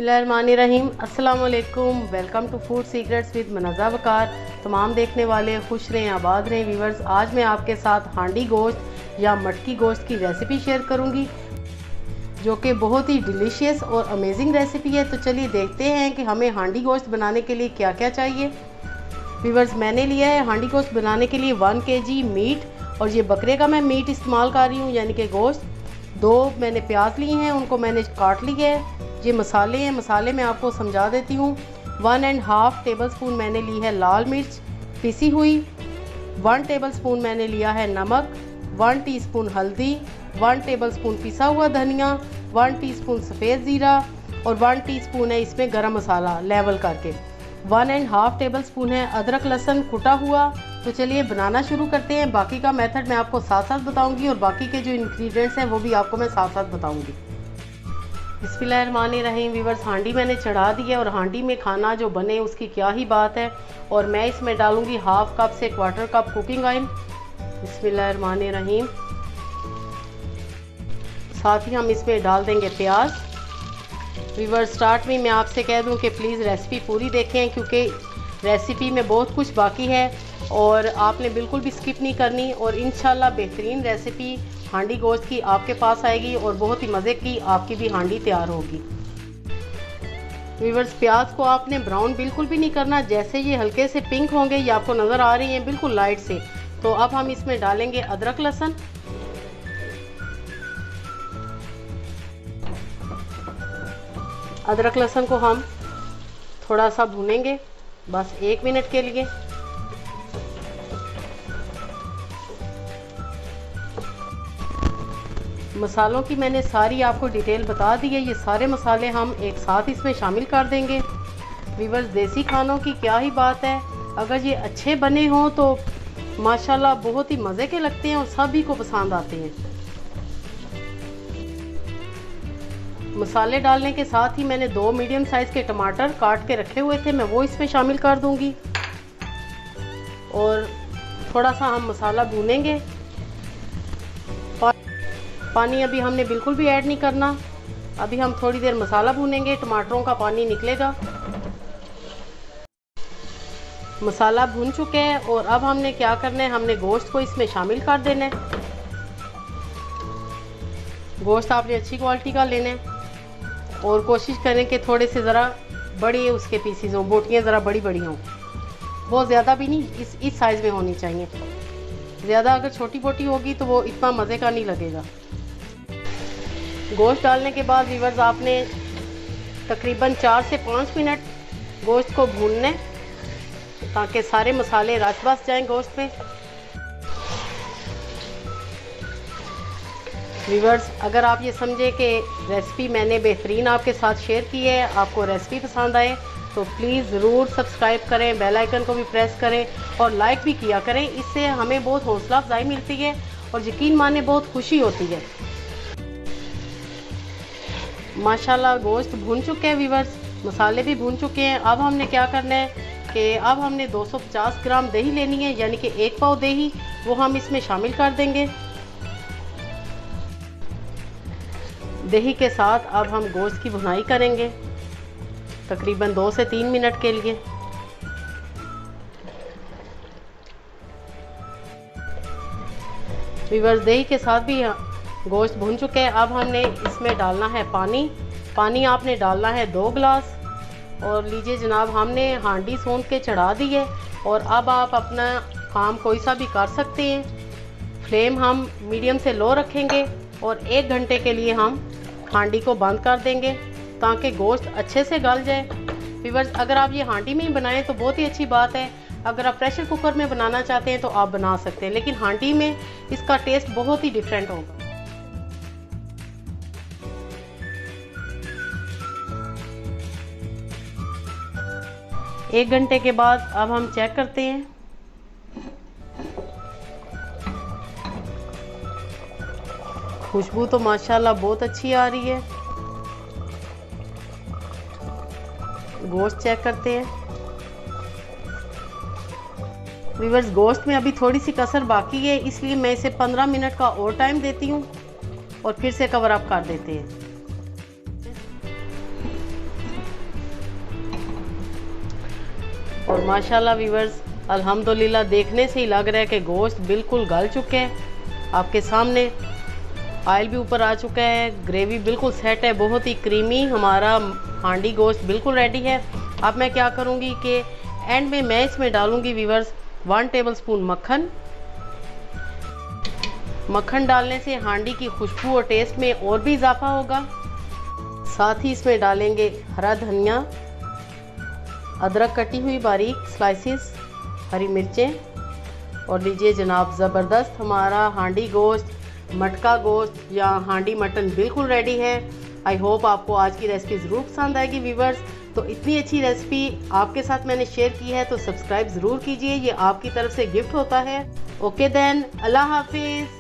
बिस्मिल्लाहिर्रहमानिर्रहीम। अस्सलाम वालेकुम। Welcome to food secrets with Munazza Waqar. तमाम देखने वाले खुश रहें, आबाद रहें। व्यूवर्स, आज मैं आपके साथ हांडी गोश्त या मटकी गोश्त की रेसिपी शेयर करूंगी, जो कि बहुत ही डिलीशियस और अमेजिंग रेसिपी है। तो चलिए देखते हैं कि हमें हांडी गोश्त बनाने के लिए क्या क्या चाहिए। व्यूवर्स, मैंने लिया है हांडी गोश्त बनाने के लिए 1 kg मीट, और ये बकरे का मैं मीट इस्तेमाल कर रही हूँ, यानी कि गोश्त। 2 मैंने प्याज लिए हैं, उनको मैंने काट लिया है। ये मसाले हैं, मसाले मैं आपको समझा देती हूँ। 1.5 टेबलस्पून मैंने ली है लाल मिर्च पिसी हुई, 1 टेबलस्पून मैंने लिया है नमक, 1 टीस्पून हल्दी, 1 टेबलस्पून पिसा हुआ धनिया, 1 टीस्पून सफ़ेद ज़ीरा और 1 टीस्पून है इसमें गरम मसाला लेवल करके। 1.5 टेबलस्पून है अदरक लहसुन कुटा हुआ। तो चलिए बनाना शुरू करते हैं। बाकी का मेथड मैं आपको साथ साथ बताऊंगी, और बाकी के जो इंग्रेडिएंट्स हैं वो भी आपको मैं साथ साथ बताऊंगी। बिस्मिल्लाहिर्रहमानिर्रहीम। व्यूअर्स, हांडी मैंने चढ़ा दी है, और हांडी में खाना जो बने उसकी क्या ही बात है। और मैं इसमें डालूंगी 1/2 कप से 1/4 कप कुकिंग ऑयल। बिस्मिल्लाहिर्रहमानिर्रहीम। साथ ही हम इसमें डाल देंगे प्याज। व्यूअर्स, स्टार्ट में मैं आपसे कह दूं कि प्लीज़ रेसिपी पूरी देखें, क्योंकि रेसिपी में बहुत कुछ बाकी है और आपने बिल्कुल भी स्किप नहीं करनी। और इंशाल्लाह बेहतरीन रेसिपी हांडी गोश्त की आपके पास आएगी, और बहुत ही मज़े की आपकी भी हांडी तैयार होगी। व्यूअर्स, प्याज को आपने ब्राउन बिल्कुल भी नहीं करना। जैसे ये हल्के से पिंक होंगे, ये आपको नज़र आ रही हैं बिल्कुल लाइट से, तो अब हम इसमें डालेंगे अदरक लहसुन। अदरक लहसुन को हम थोड़ा सा भूनेंगे, बस 1 मिनट के लिए। मसालों की मैंने सारी आपको डिटेल बता दी है। ये सारे मसाले हम एक साथ इसमें शामिल कर देंगे। व्यूअर्स, देसी खानों की क्या ही बात है, अगर ये अच्छे बने हों तो माशाल्लाह बहुत ही मज़े के लगते हैं और सभी को पसंद आते हैं। मसाले डालने के साथ ही मैंने 2 मीडियम साइज़ के टमाटर काट के रखे हुए थे, मैं वो इसमें शामिल कर दूंगी। और थोड़ा सा हम मसाला भूनेंगे। पानी अभी हमने बिल्कुल भी ऐड नहीं करना। अभी हम थोड़ी देर मसाला भूनेंगे, टमाटरों का पानी निकलेगा। मसाला भून चुके हैं, और अब हमने क्या करना है, हमने गोश्त को इसमें शामिल कर देना है। गोश्त आपने अच्छी क्वालिटी का लेना है, और कोशिश करें कि थोड़े से ज़रा बड़े उसके पीसीज हों, बोटियाँ ज़रा बड़ी बड़ी हों, बहुत ज़्यादा भी नहीं, इस साइज़ में होनी चाहिए। ज़्यादा अगर छोटी बोटी होगी तो वो इतना मज़े का नहीं लगेगा। गोश्त डालने के बाद व्यूअर्स, आपने तकरीबन 4 से 5 मिनट गोश्त को भूनने, ताकि सारे मसाले रच बस जाएं गोश्त में। व्यूअर्स, अगर आप ये समझे कि रेसिपी मैंने बेहतरीन आपके साथ शेयर की है, आपको रेसिपी पसंद आए, तो प्लीज़ ज़रूर सब्सक्राइब करें, बेल आइकन को भी प्रेस करें और लाइक भी किया करें। इससे हमें बहुत हौसला अफजाई मिलती है और यकीन माने बहुत खुशी होती है। माशाल्लाह गोश्त भून चुके हैं व्यूअर्स, मसाले भी भून चुके हैं। अब हमने क्या करना है कि अब हमने 250 ग्राम दही लेनी है, यानी कि 1 पाव दही, वो हम इसमें शामिल कर देंगे। दही के साथ अब हम गोश्त की भुनाई करेंगे तकरीबन 2 से 3 मिनट के लिए। व्यूअर्स, दही के साथ भी गोश्त भून चुके हैं। अब हमने इसमें डालना है पानी आपने डालना है 2 गिलास। और लीजिए जनाब, हमने हांडी सोंध के चढ़ा दी है, और अब आप अपना काम कोई सा भी कर सकते हैं। फ्लेम हम मीडियम से लो रखेंगे, और 1 घंटे के लिए हम हांडी को बंद कर देंगे, ताकि गोश्त अच्छे से गल जाए। व्यूअर्स, अगर आप ये हांडी में ही बनाएं तो बहुत ही अच्छी बात है। अगर आप प्रेशर कुकर में बनाना चाहते हैं तो आप बना सकते हैं, लेकिन हांडी में इसका टेस्ट बहुत ही डिफरेंट होगा। एक घंटे के बाद अब हम चेक करते हैं। खुशबू तो माशाल्लाह बहुत अच्छी आ रही है। गोश्त चेक करते हैं। व्यूअर्स, गोश्त में अभी थोड़ी सी कसर बाकी है, इसलिए मैं इसे 15 मिनट का और टाइम देती हूँ, और फिर से कवर अप कर देते हैं। और माशाल्लाह व्यूअर्स अल्हम्दुलिल्लाह देखने से ही लग रहा है कि गोश्त बिल्कुल गल चुके हैं आपके सामने। ऑयल भी ऊपर आ चुका है, ग्रेवी बिल्कुल सेट है, बहुत ही क्रीमी हमारा हांडी गोश्त बिल्कुल रेडी है। अब मैं क्या करूँगी कि एंड में मैं इसमें डालूँगी व्यूअर्स 1 टेबलस्पून मक्खन। मक्खन डालने से हांडी की खुशबू और टेस्ट में और भी इजाफा होगा। साथ ही इसमें डालेंगे हरा धनिया, अदरक कटी हुई बारीक स्लाइसिस, हरी मिर्चें और लीजिए जनाब ज़बरदस्त हमारा हांडी गोश्त, मटका गोश्त या हांडी मटन बिल्कुल रेडी है। आई होप आपको आज की रेसिपी ज़रूर पसंद आएगी व्यूवर्स। तो इतनी अच्छी रेसिपी आपके साथ मैंने शेयर की है तो सब्सक्राइब ज़रूर कीजिए, ये आपकी तरफ से गिफ्ट होता है। ओके देन, अल्लाह हाफिज़।